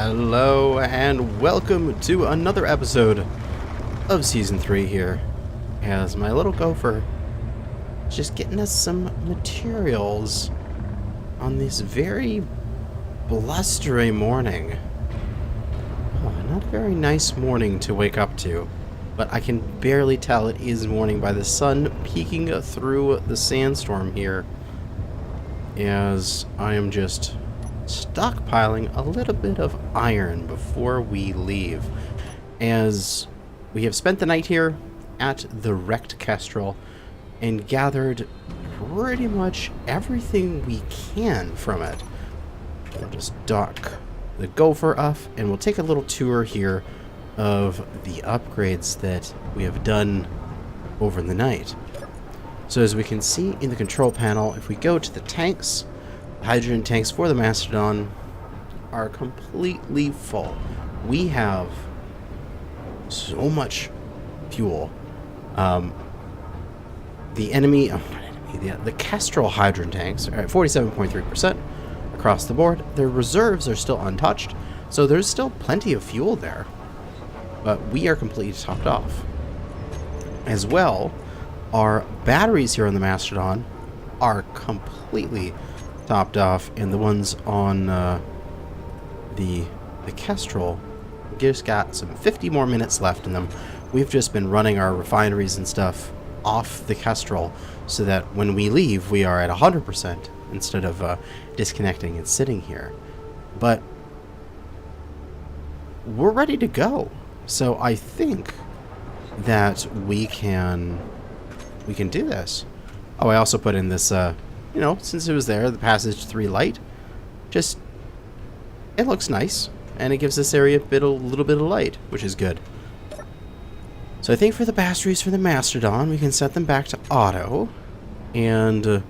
Hello and welcome to another episode of Season 3 here, as my little gopher is just getting us some materials on this very blustery morning. Oh, not a very nice morning to wake up to, but I can barely tell it is morning by the sun peeking through the sandstorm here, as I am just stockpiling a little bit of iron before we leave, as we have spent the night here at the wrecked Kestrel and gathered pretty much everything we can from it. We'll just dock the gopher off and we'll take a little tour here of the upgrades that we have done over the night. So as we can see in the control panel, if we go to the tanks, hydrogen tanks for the Mastodon are completely full. We have so much fuel. The Kestrel hydrogen tanks are at 47.3% across the board. Their reserves are still untouched, so there's still plenty of fuel there. But we are completely topped off. As well, our batteries here on the Mastodon are completely topped off, and the ones on the Kestrel just got some 50 more minutes left in them. We've just been running our refineries and stuff off the Kestrel so that when we leave we are at 100% instead of disconnecting and sitting here. But we're ready to go, so I think that we can do this. Oh, I also put in this you know, since it was there, the Passage 3 light, just, it looks nice, and it gives this area a little bit of light, which is good. So I think for the batteries for the Mastodon, we can set them back to auto, and they're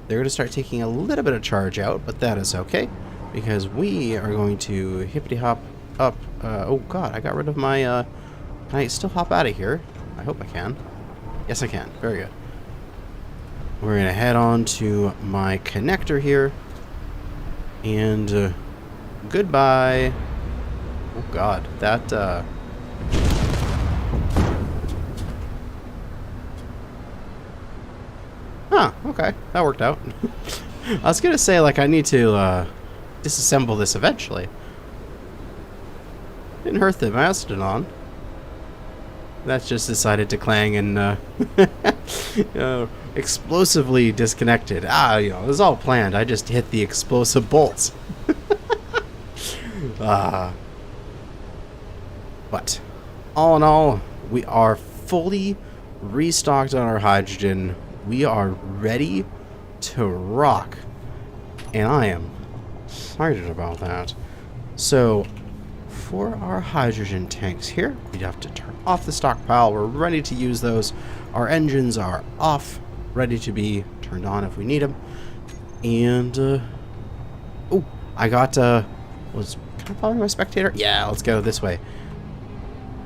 going to start taking a little bit of charge out, but that is okay, because we are going to hippity-hop up. Oh god, I got rid of my, can I still hop out of here? I hope I can. Yes, I can. Very good. We're going to head on to my connector here, and goodbye. Oh god, that huh, okay, that worked out. I was going to say, like, I need to disassemble this eventually. Didn't hurt the Mastodon. That's just decided to clang and explosively disconnected. You know, it was all planned. I just hit the explosive bolts. But all in all, we are fully restocked on our hydrogen. We are ready to rock, and I am excited about that. So for our hydrogen tanks here, we'd have to turn off the stockpile. We're ready to use those. Our engines are off, ready to be turned on if we need them. And oh, I got can I follow my spectator? Yeah, let's go this way.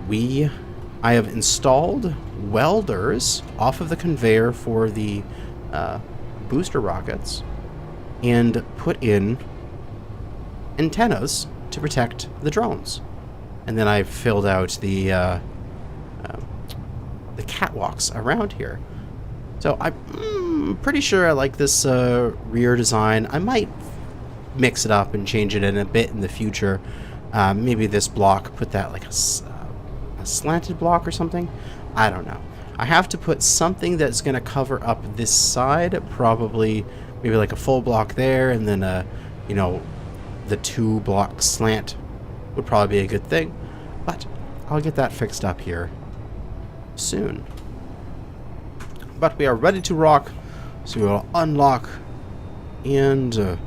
I have installed welders off of the conveyor for the booster rockets and put in antennas to protect the drones. And then I've filled out the catwalks around here. So I'm pretty sure I like this rear design. I might mix it up and change it in a bit in the future. Maybe this block, put that like a slanted block or something. I don't know. I have to put something that's going to cover up this side, probably maybe like a full block there, and then you know, the 2-block slant would probably be a good thing, but I'll get that fixed up here soon. But we are ready to rock, so we will unlock, and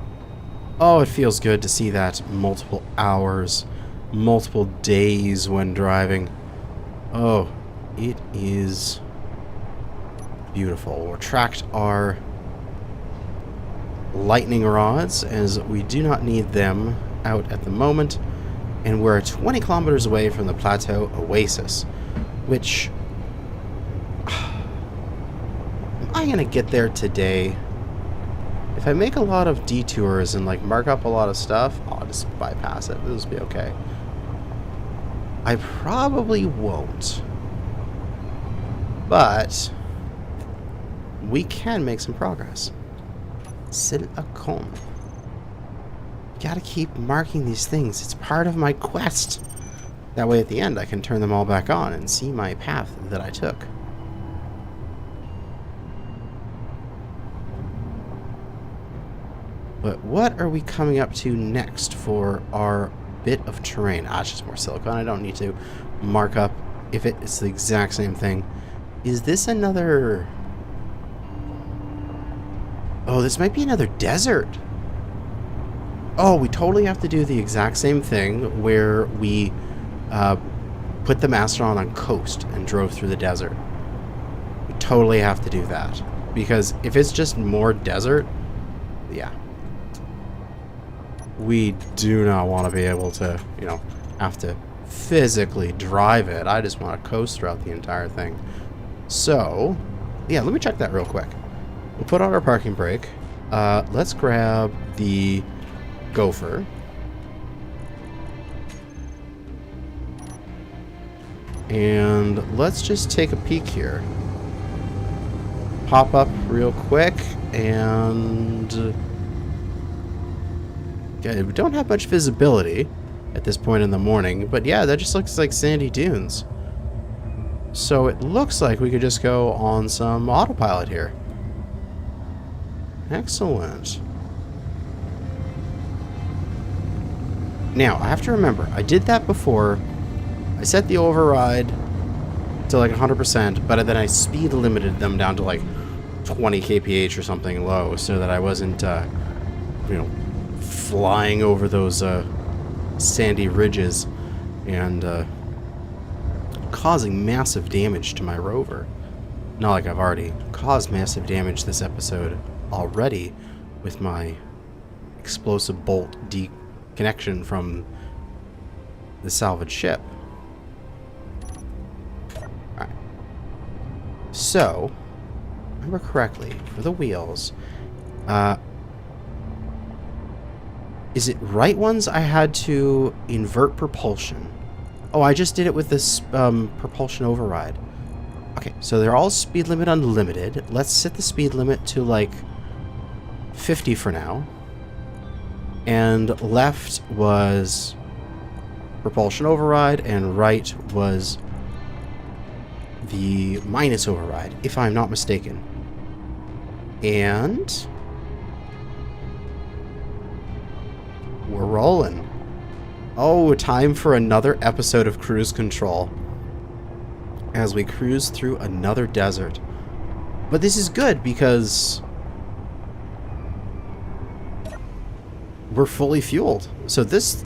oh, it feels good to see that multiple hours, multiple days when driving. Oh, it is beautiful. We'll retract our lightning rods, as we do not need them out at the moment, and we're 20 kilometers away from the Plateau Oasis, which am I gonna get there today? If if I make a lot of detours and like mark up a lot of stuff, I'll just bypass it. This will be okay. I probably won't. But we can make some progress. Silicon. Gotta keep marking these things. It's part of my quest. That way at the end I can turn them all back on and see my path that I took. But what are we coming up to next for our bit of terrain? Ah, it's just more silicon. I don't need to mark up if it's the exact same thing. Is this another... Oh, this might be another desert. Oh, we totally have to do the exact same thing where we put the Mastodon on coast and drove through the desert. We totally have to do that. Because if it's just more desert, yeah. We do not want to be able to, you know, have to physically drive it. I just want to coast throughout the entire thing. So, yeah, let me check that real quick. We'll put on our parking brake. Let's grab the Gopher. And let's just take a peek here. Pop up real quick and... Okay, we don't have much visibility at this point in the morning, but yeah, that just looks like sandy dunes. So it looks like we could just go on some autopilot here. Excellent. Now, I have to remember, I did that before. I set the override to like 100%, but then I speed limited them down to like 20 kph or something low so that I wasn't, you know, flying over those sandy ridges and causing massive damage to my rover. Not like I've already caused massive damage this episode already with my explosive bolt deconnection from the salvage ship. Alright. So, remember correctly, for the wheels, is it right ones I had to invert propulsion? Oh, I just did it with this propulsion override. Okay, so they're all speed limit unlimited. Let's set the speed limit to like 50 for now. And left was propulsion override and right was the minus override, if I'm not mistaken. And we're rolling. Oh, time for another episode of Cruise Control as we cruise through another desert. But this is good because we're fully fueled. So this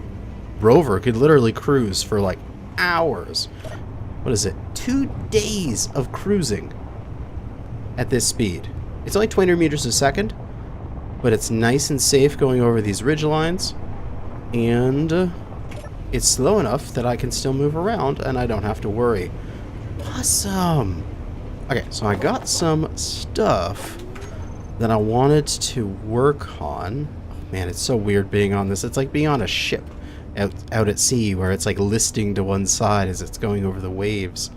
rover could literally cruise for like hours. What is it? 2 days of cruising at this speed. It's only 20 meters a second, but it's nice and safe going over these ridge lines. And it's slow enough that I can still move around and I don't have to worry. Awesome! Okay, so I got some stuff that I wanted to work on. Oh, man, it's so weird being on this. It's like being on a ship out at sea where it's like listing to one side as it's going over the waves.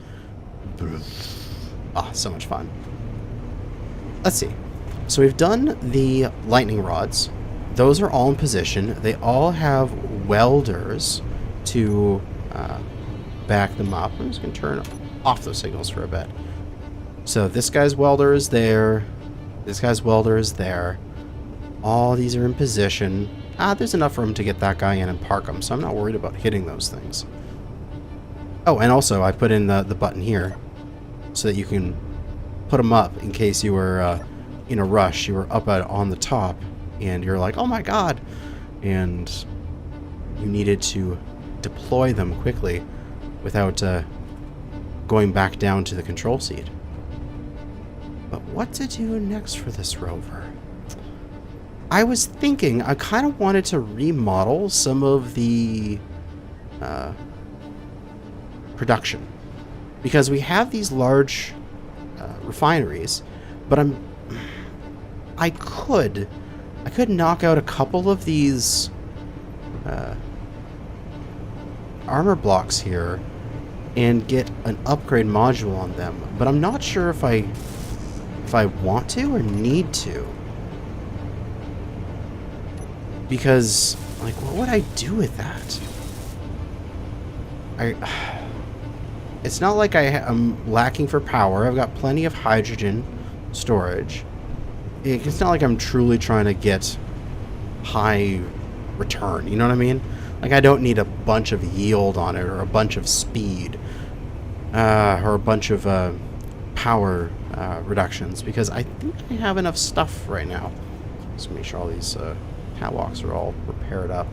Ah, so much fun. Let's see. So we've done the lightning rods. Those are all in position. They all have welders to back them up. I'm just going to turn off those signals for a bit. So this guy's welder is there. This guy's welder is there. All these are in position. There's enough room to get that guy in and park him, so I'm not worried about hitting those things. Oh, and also I put in the button here so that you can put them up in case you were in a rush. You were up on the top and you're like, oh my god, and you needed to deploy them quickly without going back down to the control seat. But what to do next for this rover? I was thinking I kind of wanted to remodel some of the production, because we have these large refineries, but I could I could knock out a couple of these armor blocks here and get an upgrade module on them, but I'm not sure if I want to or need to. Because, like, what would I do with that? It's not like I'm lacking for power. I've got plenty of hydrogen storage. It's not like I'm truly trying to get high return, you know what I mean? Like, I don't need a bunch of yield on it, or a bunch of speed, or a bunch of power reductions, because I think I have enough stuff right now. Let's make sure all these catwalks are all repaired up.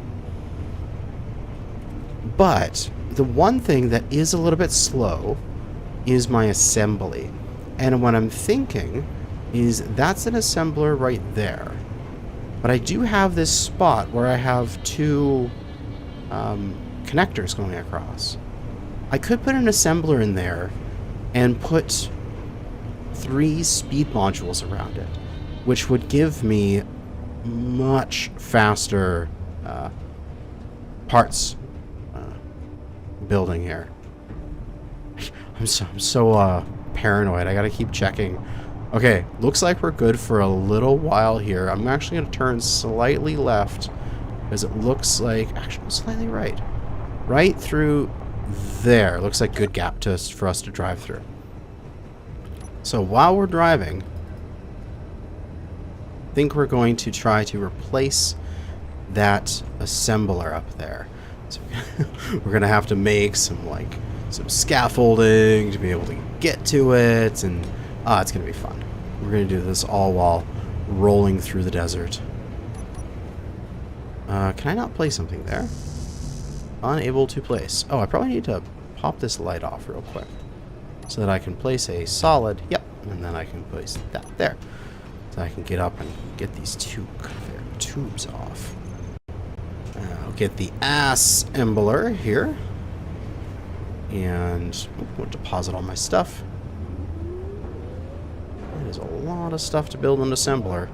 But the one thing that is a little bit slow is my assembly. And what I'm thinking is that's an assembler right there. But I do have this spot where I have two connectors going across. I could put an assembler in there and put 3 speed modules around it, which would give me much faster parts building here. I'm so paranoid. I gotta keep checking. Okay, looks like we're good for a little while here. I'm actually gonna turn slightly left, because it looks like, actually slightly right. Right through there. Looks like good gap for us to drive through. So while we're driving, I think we're going to try to replace that assembler up there. So we're gonna have to make some scaffolding to be able to get to it, and it's gonna be fun. We're gonna do this all while rolling through the desert. Can I not place something there? Unable to place. Oh, I probably need to pop this light off real quick so that I can place a solid. Yep, and then I can place that there, so I can get up and get these two conveyor tubes off. I'll get the assembler here, and we'll deposit all my stuff. That is a lot of stuff to build an assembler.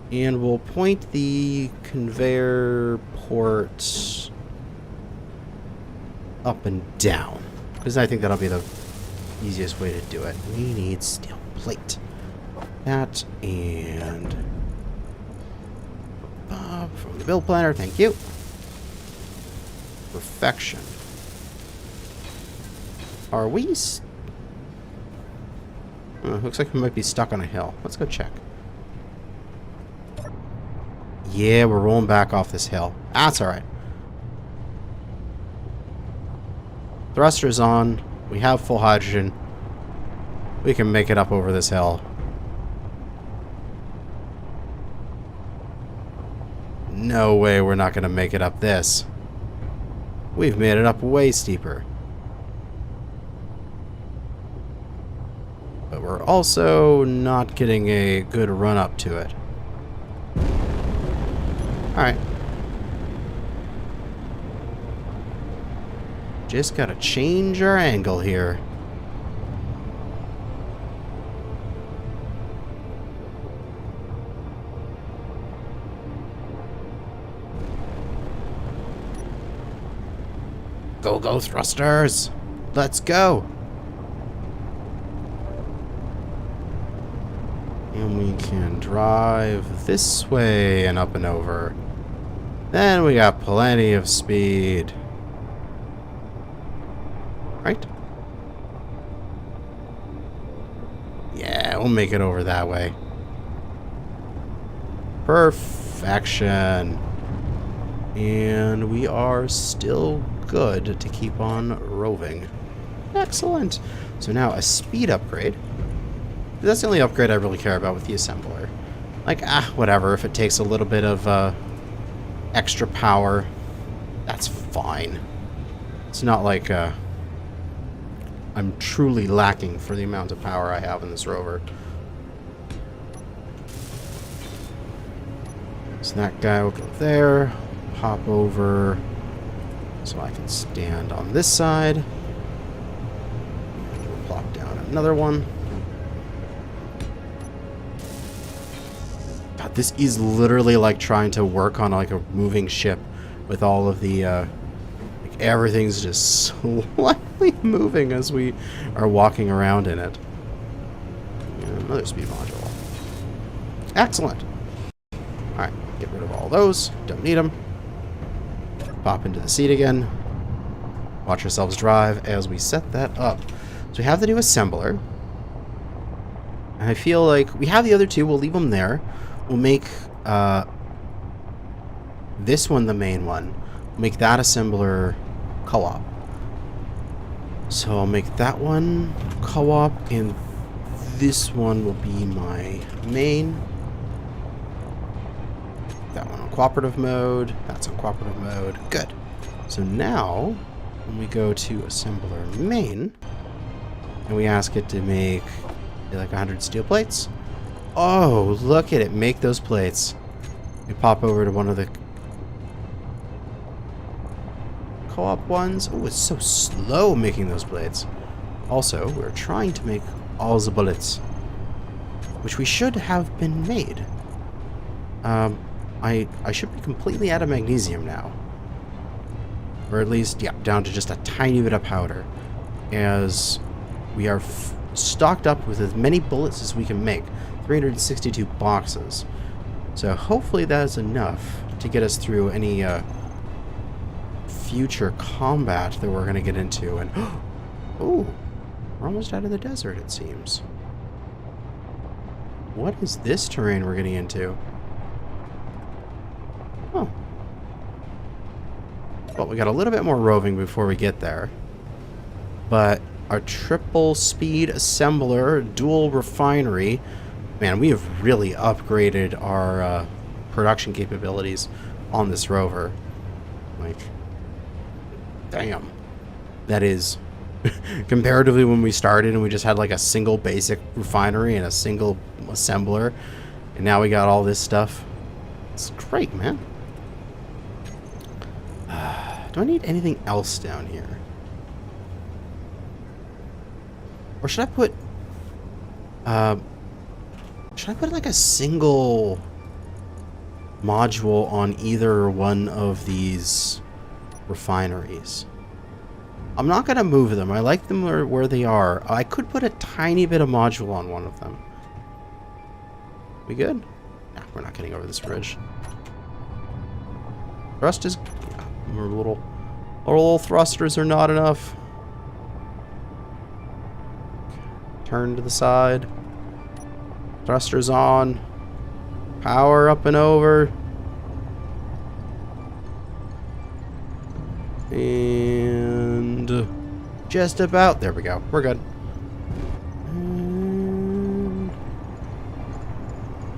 And we'll point the conveyor port up and down, because I think that'll be the easiest way to do it. We need steel plate. That and from the build planner, thank you. Perfection. Are we? Looks like we might be stuck on a hill. Let's go check. Yeah, we're rolling back off this hill. That's alright. Thruster's on. We have full hydrogen. We can make it up over this hill. No way we're not going to make it up this. We've made it up way steeper. But we're also not getting a good run up to it. Alright. Just gotta change our angle here. Go, go, thrusters! Let's go! And we can drive this way and up and over. Then we got plenty of speed. Right? Yeah, we'll make it over that way. Perfection. And we are still good to keep on roving. Excellent. So now a speed upgrade. That's the only upgrade I really care about with the assembler. Like, whatever. If it takes a little bit of extra power, that's fine. It's not like I'm truly lacking for the amount of power I have in this rover. So that guy will go there. Hop over so I can stand on this side. We'll plop down another one. God, This is literally like trying to work on like a moving ship with all of the, like everything's just slightly moving as we are walking around in it. And another speed module. Excellent. Alright, get rid of all those. Don't need them. Pop into the seat again. Watch ourselves drive as we set that up. So we have the new assembler. And I feel like we have the other two. We'll leave them there. We'll make this one the main one. We'll make that assembler co-op. So I'll make that one co-op, and this one will be my main. That one on cooperative mode. That's on cooperative mode. Good. So now, when we go to assembler main, and we ask it to make like 100 steel plates. Oh, look at it. Make those plates. We pop over to one of the co-op ones. Oh, it's so slow making those plates. Also, we're trying to make all the bullets, which we should have been made. I should be completely out of magnesium now. Or at least, yeah, down to just a tiny bit of powder. As we are stocked up with as many bullets as we can make. 362 boxes. So hopefully that is enough to get us through any future combat that we're going to get into. And oh, we're almost out of the desert, it seems. What is this terrain we're getting into? Oh. Well, we got a little bit more roving before we get there. But our triple speed assembler, dual refinery. Man, we have really upgraded our production capabilities on this rover. Like, damn. That is, comparatively when we started and we just had like a single basic refinery and a single assembler. And now we got all this stuff. It's great, man. Do I need anything else down here? Or should I put like a single module on either one of these refineries? I'm not going to move them. I like them where they are. I could put a tiny bit of module on one of them. We good? Nah, we're not getting over this bridge. Thrust is... Yeah, our little thrusters are not enough. Turn to the side. Thrusters on. Power up and over. And just about. There we go. We're good. And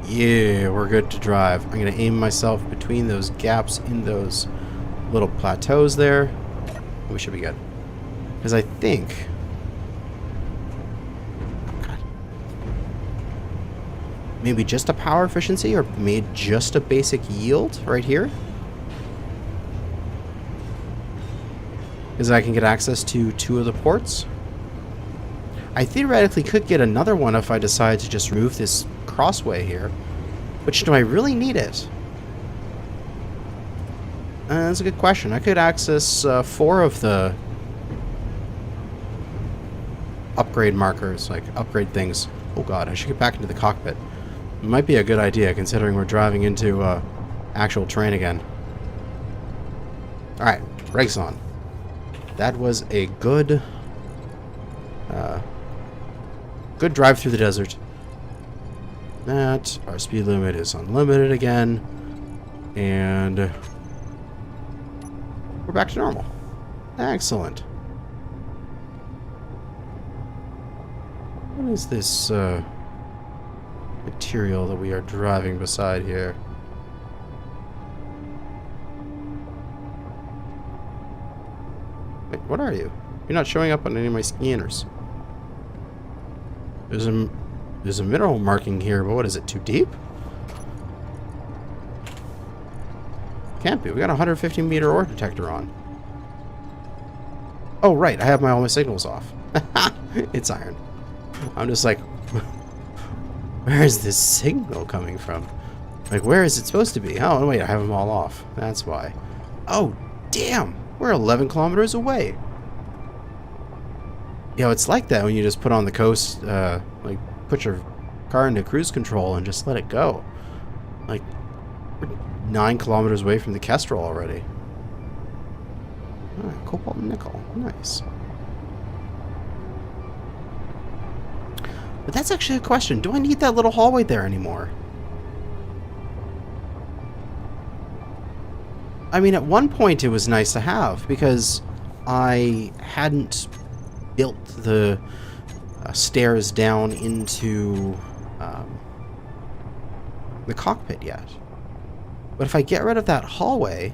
yeah, we're good to drive. I'm going to aim myself between those gaps in those little plateaus there. We should be good. Because I think... maybe just a power efficiency, or made just a basic yield right here. Because I can get access to 2 of the ports. I theoretically could get another one if I decide to just remove this crossway here. But do I really need it? That's a good question. I could access 4 of the upgrade markers, like upgrade things. Oh god, I should get back into the cockpit. It might be a good idea, considering we're driving into actual terrain again. Alright, brakes on. That was a good... good drive through the desert. That, our speed limit is unlimited again. And... we're back to normal. Excellent. What is this, material that we are driving beside here? Wait, what are you? You're not showing up on any of my scanners. There's a mineral marking here, but what is it, too deep? Can't be. We got a 150 meter ore detector on. Oh, right. I have all my signals off. It's iron. I'm just like, where is this signal coming from? Like, where is it supposed to be? Oh, wait, I have them all off. That's why. Oh, damn! We're 11 kilometers away. You know, it's like that when you just put on the coast, like, put your car into cruise control and just let it go. Like, we're 9 kilometers away from the Kestrel already. Ah, cobalt and nickel. Nice. But that's actually a question. Do I need that little hallway there anymore? I mean, at one point it was nice to have because I hadn't built the stairs down into the cockpit yet. But if I get rid of that hallway,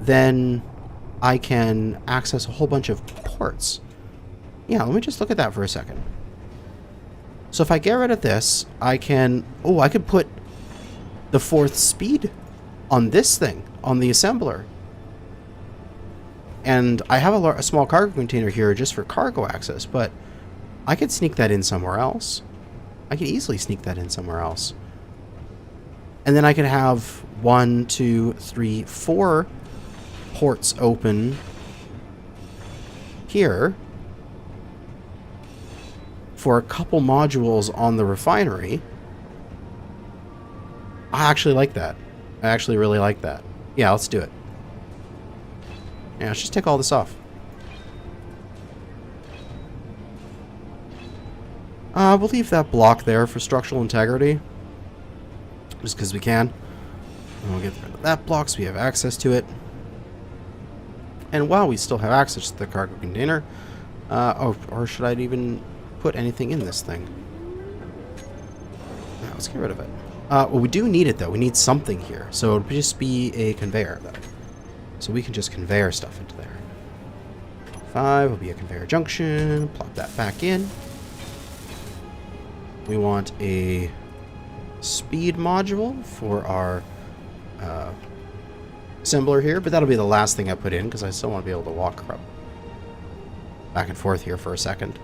then I can access a whole bunch of ports. Yeah, let me just look at that for a second. So if I get rid of this, I can... Oh, I could put the 4th speed on this thing, on the assembler. And I have a small cargo container here just for cargo access, but I could sneak that in somewhere else. I could easily sneak that in somewhere else. And then I could have 1, 2, 3, 4 ports open here for a couple modules on the refinery. I actually like that. I actually really like that. Yeah, let's do it. Yeah, let's just take all this off. We'll leave that block there for structural integrity. Just because we can. And we'll get rid of that block so we have access to it. And while we still have access to the cargo container, or should I even put anything in this thing? No, let's get rid of it. Well, we do need it, though. We need something here. So it'll just be a conveyor, though. So we can just conveyor stuff into there. 5 will be a conveyor junction. Plop that back in. We want a speed module for our assembler here, but that'll be the last thing I put in because I still want to be able to walk back and forth here for a second.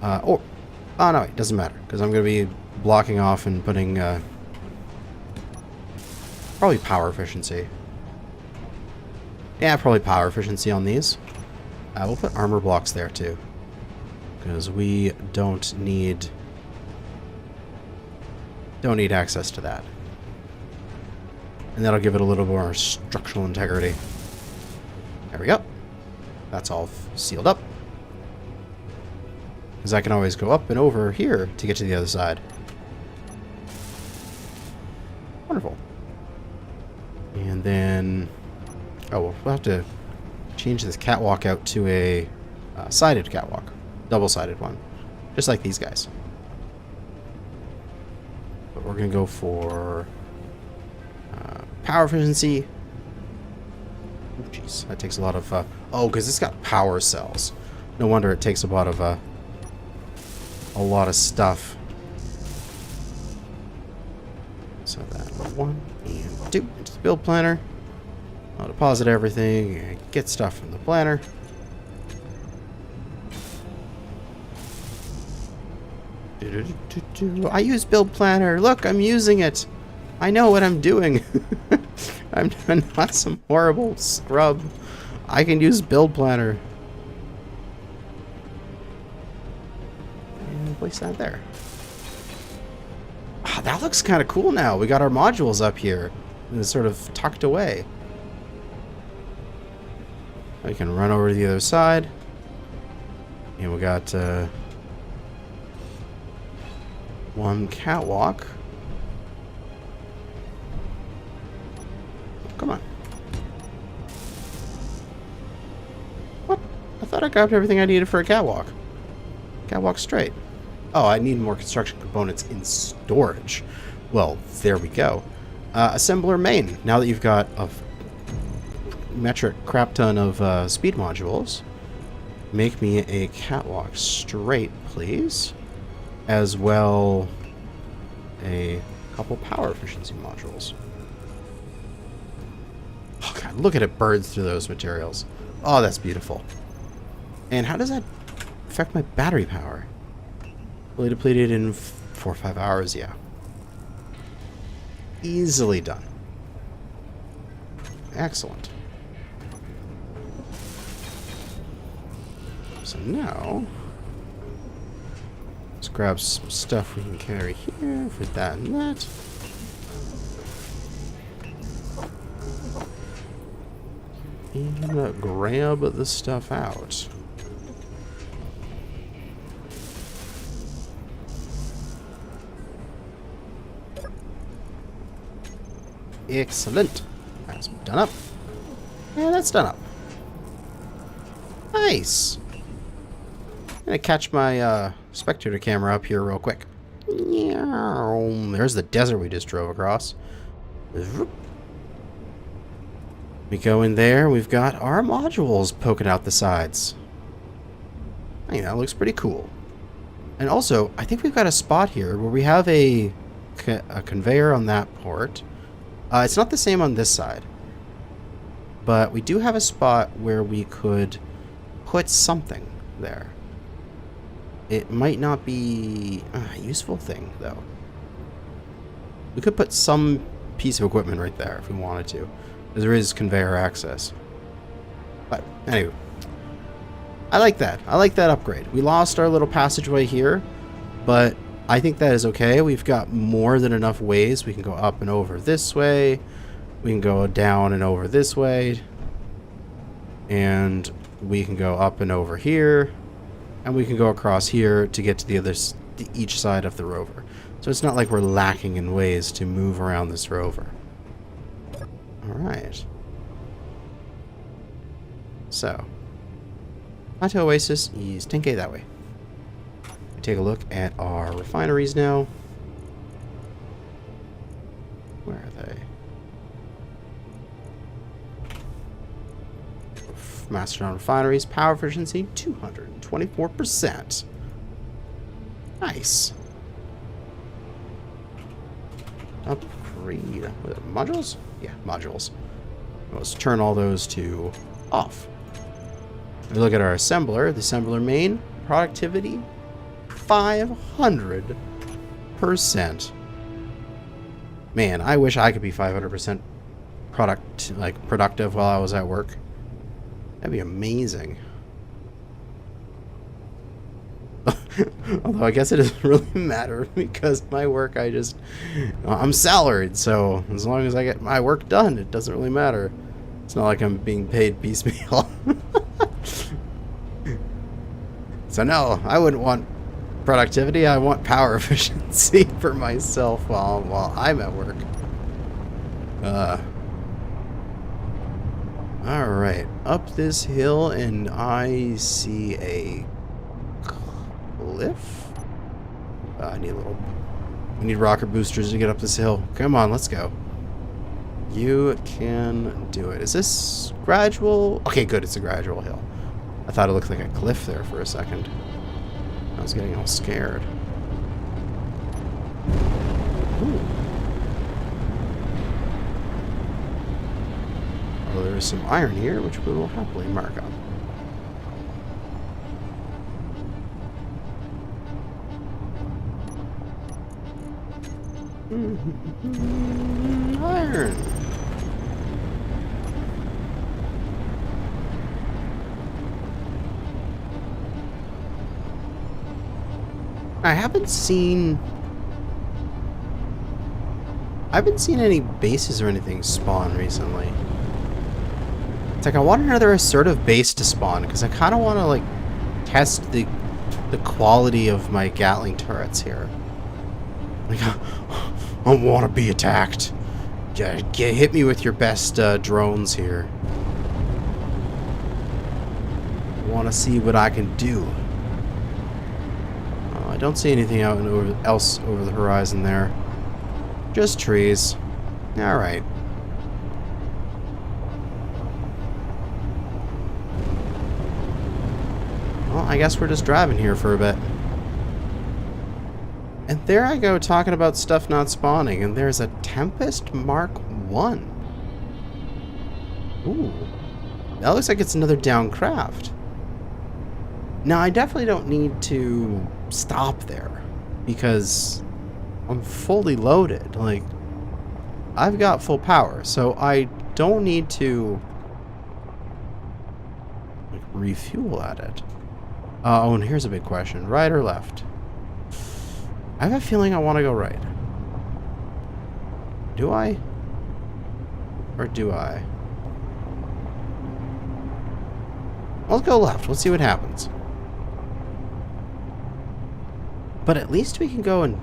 Oh no, it doesn't matter because I'm going to be blocking off and putting probably power efficiency. Yeah, probably power efficiency on these. We'll put armor blocks there too because we don't need access to that. And that'll give it a little more structural integrity. There we go. That's all sealed up. Because I can always go up and over here to get to the other side. Wonderful. And then... Oh, we'll have to change this catwalk out to a sided catwalk. Double-sided one. Just like these guys. But we're going to go for... power efficiency. Oh, jeez. That takes a lot of... oh, because it's got power cells. No wonder it takes a lot of stuff. So that 1 and 2 into the build planner. I'll deposit everything. Get stuff from the planner. I use build planner. Look, I'm using it. I know what I'm doing. I'm not some horrible scrub. I can use build planner. And place that there. Ah, that looks kind of cool now. We got our modules up here. And it's sort of tucked away. I can run over to the other side. And we got one catwalk. Come on. What? I thought I grabbed everything I needed for a catwalk. Catwalk straight. Oh, I need more construction components in storage. Well, there we go. Assembler main. Now that you've got a metric crap ton of speed modules, make me a catwalk straight, please. As well, a couple power efficiency modules. Oh god, look at it burn through those materials. Oh, that's beautiful. And how does that affect my battery power? Fully depleted in 4 or 5 hours, yeah. Easily done. Excellent. So now, let's grab some stuff we can carry here for that and that. And grab the stuff out. Excellent. That's done up. And that's done up. Nice. I'm gonna catch my spectator camera up here real quick. There's the desert we just drove across. We go in there, we've got our modules poking out the sides. I think that looks pretty cool. And also, I think we've got a spot here where we have a conveyor on that port. It's not the same on this side. But we do have a spot where we could put something there. It might not be a useful thing, though. We could put some piece of equipment right there if we wanted to. Because there is conveyor access. But, anyway. I like that. I like that upgrade. We lost our little passageway here, but I think that is okay. We've got more than enough ways. We can go up and over this way. We can go down and over this way. And we can go up and over here. And we can go across here to get to the other, each side of the rover. So it's not like we're lacking in ways to move around this rover. Alright. So. Plateau Oasis is 10k that way. Take a look at our refineries now. Where are they? Mastodon refineries, power efficiency 224%. Nice. Upgrade. What are they, modules? Yeah, modules. Let's turn all those to off. We look at our assembler. The assembler main productivity 500%. Man, I wish I could be 500% productive while I was at work. That'd be amazing. Although I guess it doesn't really matter because my work, I'm salaried, so as long as I get my work done, it doesn't really matter. It's not like I'm being paid piecemeal. So no, I wouldn't want productivity. I want power efficiency for myself while I'm at work. Alright, up this hill and I see a cliff. We need rocket boosters to get up this hill. Come on, let's go. You can do it. Is this gradual? Okay, good, it's a gradual hill. I thought it looked like a cliff there for a second. I was getting all scared. Ooh. Well, there is some iron here, which we will happily mark up. Iron. I haven't seen any bases or anything spawn recently. It's like I want another assertive base to spawn because I kind of want to like test the quality of my Gatling turrets here. Like, I want to be attacked. Hit me with your best drones here. I want to see what I can do. I don't see anything else over the horizon there. Just trees. Alright. Well, I guess we're just driving here for a bit. And there I go talking about stuff not spawning, and there's a Tempest Mark 1. Ooh. That looks like it's another down craft. Now, I definitely don't need to stop there, because I'm fully loaded. Like, I've got full power, so I don't need to like, refuel at it. Oh, and here's a big question. Right or left? I have a feeling I want to go right. Do I? Or do I? Let's go left. Let's see what happens. But at least we can go and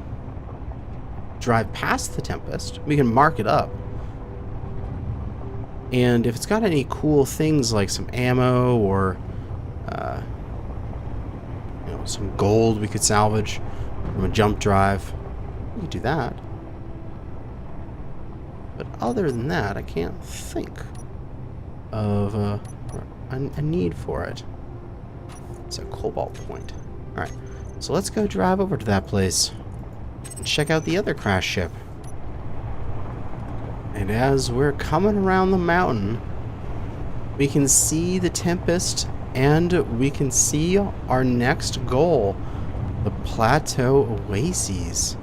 drive past the Tempest. We can mark it up. And if it's got any cool things like some ammo or you know, some gold we could salvage from a jump drive, we could do that. But other than that, I can't think of a need for it. It's a cobalt point. Alright, so let's go drive over to that place and check out the other crash ship. And as we're coming around the mountain, we can see the Tempest and we can see our next goal, the Plateau Oases.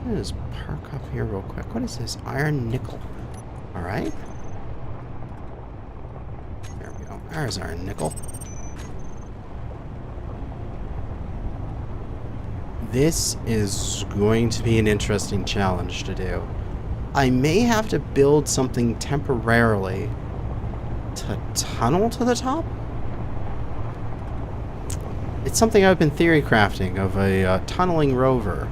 Let's park up here real quick. What is this? Iron nickel. Alright. There we go. There's iron nickel. This is going to be an interesting challenge to do. I may have to build something temporarily to tunnel to the top. It's something I've been theory crafting of a tunneling rover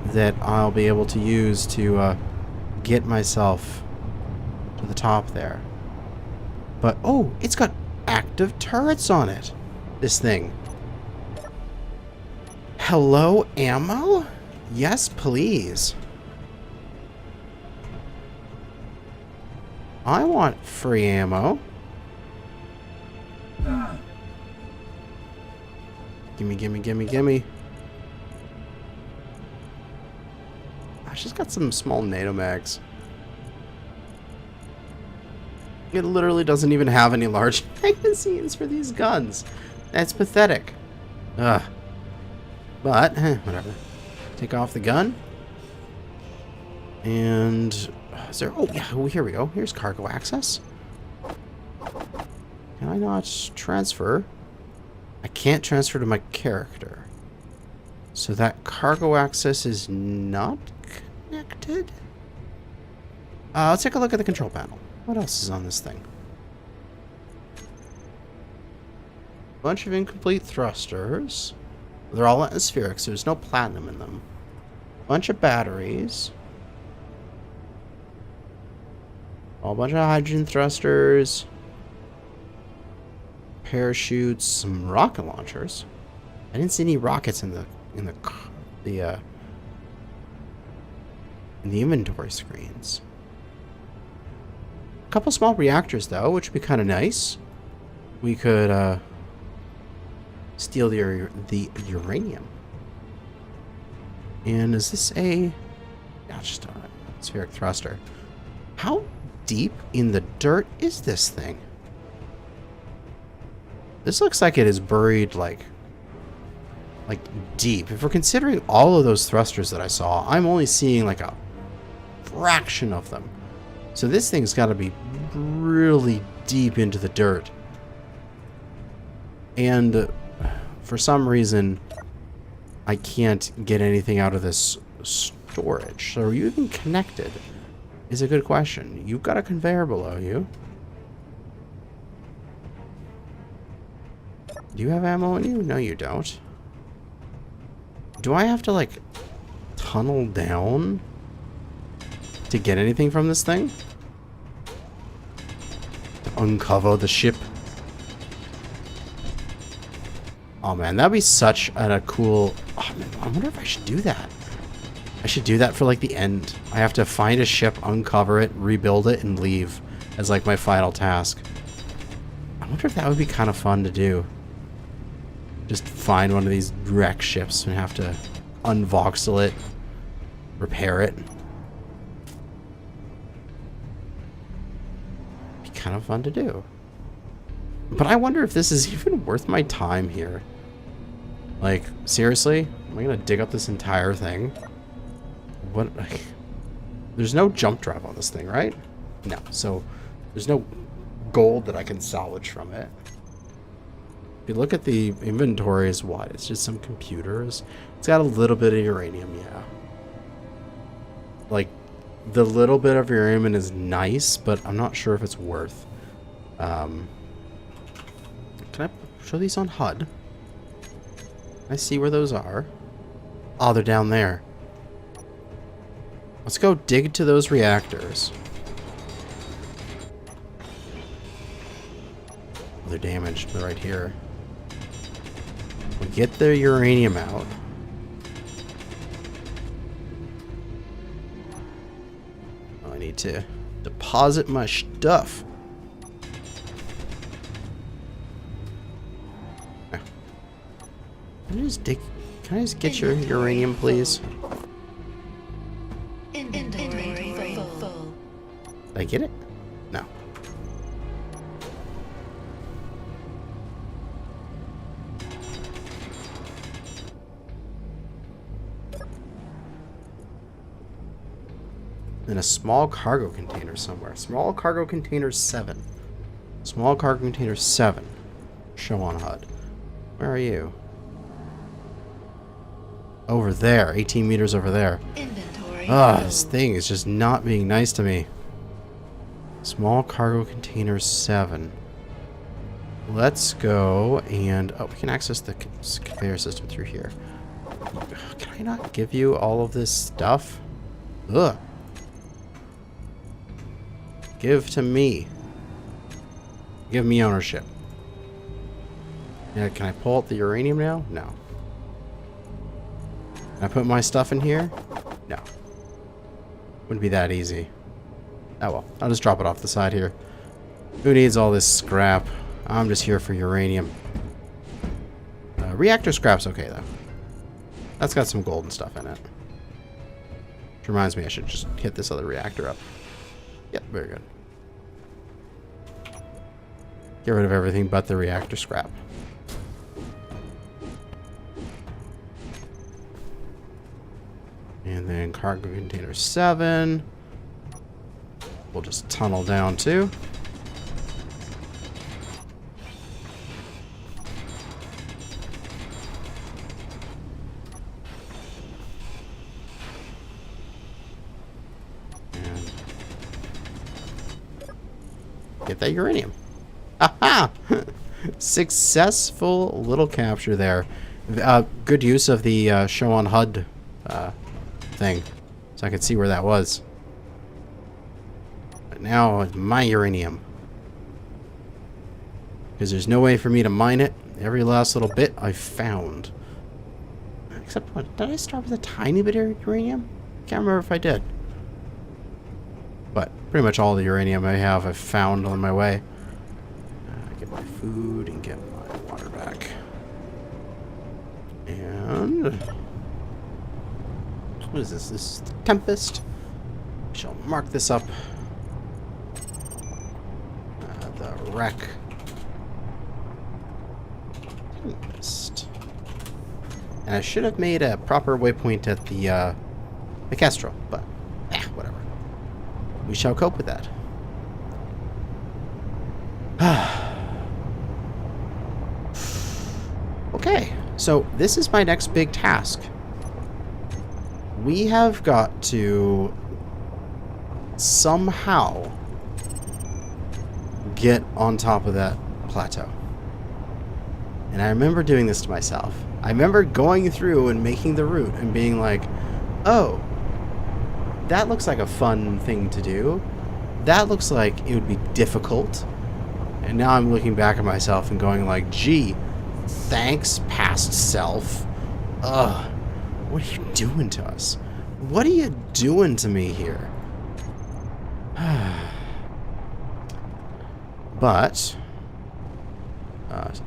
that I'll be able to use to get myself to the top there. But, oh, it's got active turrets on it, this thing. Hello, ammo? Yes, please. I want free ammo. Gimme, gimme, gimme, gimme. Oh, she's got some small NATO mags. It literally doesn't even have any large magazines for these guns. That's pathetic. Ugh. But, whatever. Take off the gun. And is there... Oh, yeah. Oh, here we go. Here's cargo access. Can I not transfer? I can't transfer to my character. So that cargo access is not connected? Let's take a look at the control panel. What else is on this thing? Bunch of incomplete thrusters. They're all atmospheric, so there's no platinum in them. Bunch of batteries. A bunch of hydrogen thrusters. Parachutes, some rocket launchers. I didn't see any rockets in the inventory screens. A couple small reactors though, which would be kind of nice. We could steal the uranium. And is this a... Yeah, it's just a atmospheric thruster. How deep in the dirt is this thing? This looks like it is buried like deep. If we're considering all of those thrusters that I saw, I'm only seeing like a fraction of them. So this thing's got to be really deep into the dirt. And for some reason, I can't get anything out of this storage. So are you even connected? Is a good question. You've got a conveyor below you. Do you have ammo in you? No, you don't. Do I have to, like, tunnel down to get anything from this thing? To uncover the ship? Oh, man, that'd be such a cool... Oh, man, I wonder if I should do that. I should do that for, like, the end. I have to find a ship, uncover it, rebuild it, and leave as, like, my final task. I wonder if that would be kind of fun to do. Just find one of these wreck ships and have to unvoxel it, repair it. Be kind of fun to do. But I wonder if this is even worth my time here. Like, seriously? Am I gonna dig up this entire thing? What? There's no jump drive on this thing, right? No. So there's no gold that I can salvage from it. If you look at the inventory, is what? It's just some computers. It's got a little bit of uranium, yeah. Like, the little bit of uranium is nice, but I'm not sure if it's worth. Can I show these on HUD? I see where those are. Oh, they're down there. Let's go dig to those reactors. They're damaged. They're right here. We get the uranium out. Oh, I need to deposit my stuff. Can I just get your uranium, please? Inventory full. Did I get it? No. In a small cargo container somewhere. Small cargo container 7. Small cargo container 7. Show on HUD. Where are you? Over there. 18 meters over there. Ah, this thing is just not being nice to me. Small cargo container 7. Let's go and... Oh, we can access the conveyor system through here. Can I not give you all of this stuff? Ugh. Give to me. Give me ownership. Yeah, can I pull out the uranium now? No. Can I put my stuff in here? No. Wouldn't be that easy. Oh well, I'll just drop it off the side here. Who needs all this scrap? I'm just here for uranium. Reactor scrap's okay though. That's got some gold and stuff in it. Which reminds me, I should just hit this other reactor up. Yep, very good. Get rid of everything but the reactor scrap. And then cargo container 7. We'll just tunnel down too. And get that uranium. Aha! Successful little capture there. Good use of the show on HUD thing, so I could see where that was. But now it's my uranium, because there's no way for me to mine it. Every last little bit I found. Except, what, did I start with a tiny bit of uranium? Can't remember if I did. But pretty much all the uranium I have, I've found on my way. Get my food and get my water back. And what is this? This is the Tempest. We shall mark this up. The wreck. Tempest. And I should have made a proper waypoint at the Kestrel, but whatever. We shall cope with that. Okay, so this is my next big task. We have got to somehow get on top of that plateau. And I remember doing this to myself. I remember going through and making the route and being like, oh, that looks like a fun thing to do. That looks like it would be difficult. And now I'm looking back at myself and going like, gee, thanks, past self. Ugh, what are you doing to us? What are you doing to me here? But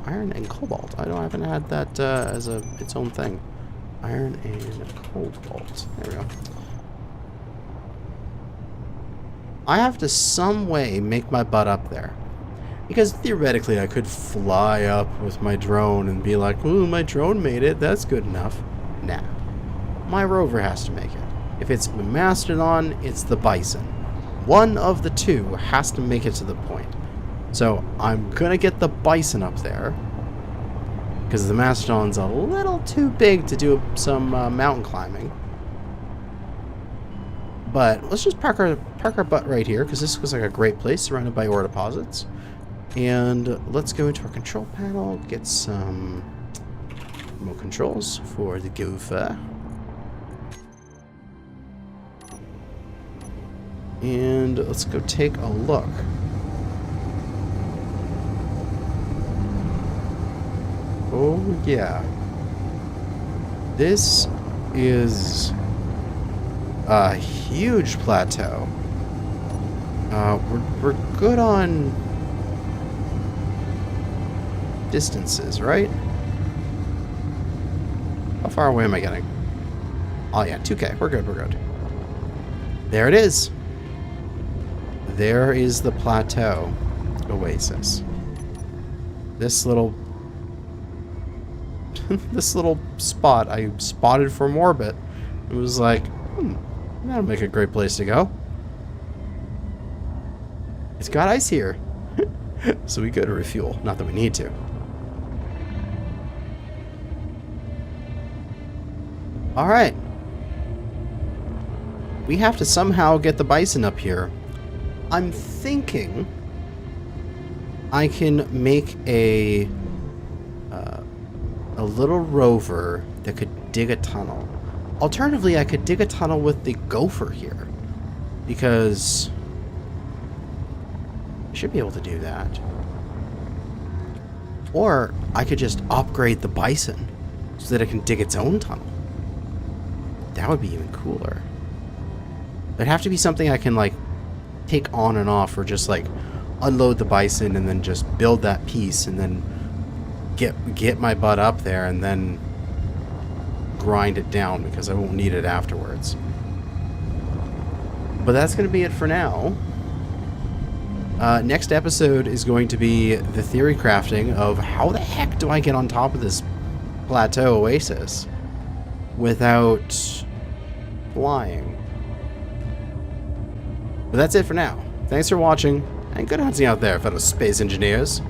iron and cobalt. I haven't had that as its own thing. Iron and cobalt. There we go. I have to some way make my butt up there. Because theoretically I could fly up with my drone and be like, ooh, my drone made it. That's good enough. Nah. My rover has to make it. If it's the Mastodon, it's the Bison. One of the two has to make it to the point. So I'm gonna get the Bison up there, because the Mastodon's a little too big to do some mountain climbing. But let's just park our butt right here, because this looks like a great place, surrounded by ore deposits. And let's go into our control panel, get some remote controls for the Gopher. And let's go take a look. Oh yeah. This is a huge plateau. We're good on distances, right? How far away am I getting? Oh yeah, 2K. We're good. There it is. There is the plateau oasis. This little this little spot I spotted from orbit. It was like, that'll make a great place to go. It's got ice here. So we go to refuel. Not that we need to. Alright. We have to somehow get the Bison up here. I'm thinking I can make a little rover that could dig a tunnel. Alternatively, I could dig a tunnel with the Gopher here, because I should be able to do that. Or I could just upgrade the Bison so that it can dig its own tunnel. That would be even cooler. It'd have to be something I can like take on and off, or just like unload the Bison and then just build that piece and then get my butt up there and then grind it down, because I won't need it afterwards. But that's going to be it for now. Next episode is going to be the theory crafting of how the heck do I get on top of this plateau oasis without flying. But that's it for now. Thanks for watching, and good hunting out there, fellow space engineers.